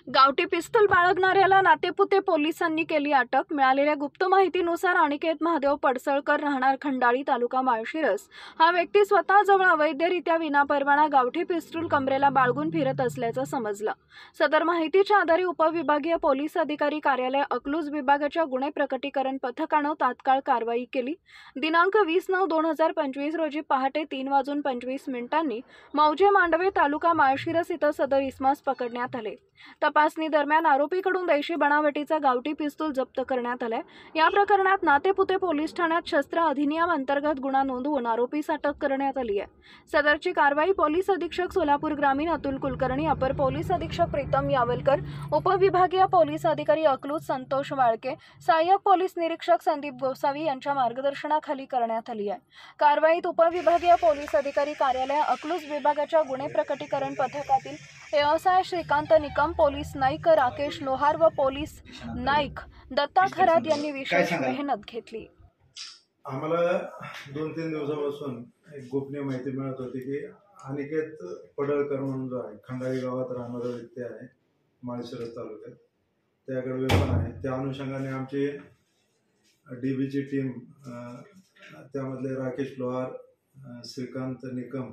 गावठी पिस्तूल बाळगणाऱ्याला नातेपुते पोलिसांनी केली अटक। मिळालेल्या गुप्त माहितीनुसार अनिकेत महादेव पडसळकर राहणार खंडाळी तालुका माळशिरस हा व्यक्ती स्वतःजवळ अवैधरित्या विनापरवाना गावठी पिस्तूल कमरेला बाळगून फिरत असल्याचं समजलं। सदर माहितीच्या आधारे उपविभागीय पोलीस अधिकारी कार्यालय अकलूज विभागाच्या गुन्हे प्रकटीकरण पथकानं तात्काळ कारवाई केली। दिनांक 20/9/2025 रोजी पहाटे 3:25 मौजे मांडवे तालुका माळशिरस इथं सदर इसमास पकडण्यात आले। तपासणी दरम्यान आरोपीकडून देशी बनावटीचा गावठी पिस्तूल जप्त करण्यात आलाय। या प्रकरणात नातेपुते पोलीस ठाण्यात शस्त्र अधिनियम अंतर्गत गुन्हा नोंदवून आरोपीस अटक करण्यात आली आहे। सदरची कारवाई पोलीस अधीक्षक सोलापूर ग्रामीण अतुल कुलकर्णी, अपर पोलीस अधीक्षक प्रीतम यावलकर, उपविभागीय पोलीस अधिकारी अकलूज संतोष वाळके, सहाय्यक पोलीस निरीक्षक संदीप गोसावी यांच्या मार्गदर्शनाखाली करण्यात आली आहे। कारवाईत उपविभागीय पोलीस अधिकारी कार्यालय अकलूज विभागाच्या गुन्हे प्रकटीकरण पथकातील व्यवसाय श्रीकांत निकम, पोलीस नाईक राकेश लोहार व पोलीस नाईक दत्ता खरात यांनी विशेष मेहनत घेतली। आम्हाला 2-3 दिवसापासून एक गोपनीय माहिती मिळत होती की अनिकेत पडळकर म्हणून जो आहे खंडाळी गावात राहणारा व्यक्ती आहे, माळशिरस तालुक्यात, त्याकडे वेपन आहे। त्या अनुषंगाने आमची डीबीची टीम, त्यामधले राकेश लोहार, श्रीकांत निकम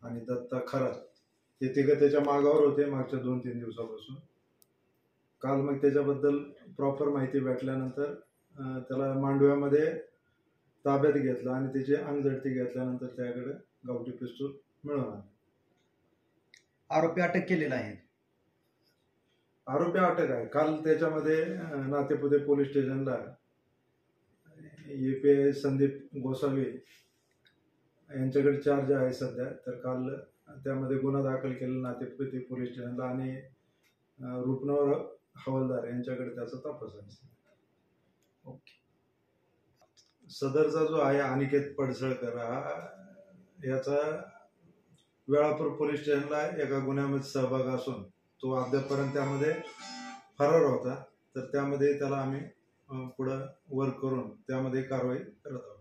आणि दत्ता खरात हे तिघं त्याच्या मागावर होते मागच्या 2-3 दिवसापासून। काल मग त्याच्याबद्दल प्रॉपर माहिती भेटल्यानंतर त्याला मांडव्यामध्ये ताब्यात घेतलं आणि त्याची अंगझडती घेतल्यानंतर त्याकडे गावठी पिस्तूल मिळून आले। आरोपी अटक केलेला आहे। आरोपी अटक आहे। काल त्याच्यामध्ये नातेपुते पोलीस स्टेशनला EPI संदीप गोसावी यांच्याकडे चार्ज आहे सध्या। तर काल त्यामध्ये गुन्हा दाखल केला नातेपुते पोलीस स्टेशनला आणि रुपनवर हवालदार यांच्याकडे त्याचा तपास आहे। ओके। सदरचा जो आहे अनिकेत पडसळकर हा याचा वेळापूर पोलीस स्टेशनला एका गुन्ह्यामध्ये सहभाग असून तो अद्यापपर्यंत त्यामध्ये फरार होता। तर त्यामध्ये त्याला आम्ही पुढे वर्क करून त्यामध्ये कारवाई करत आहोत।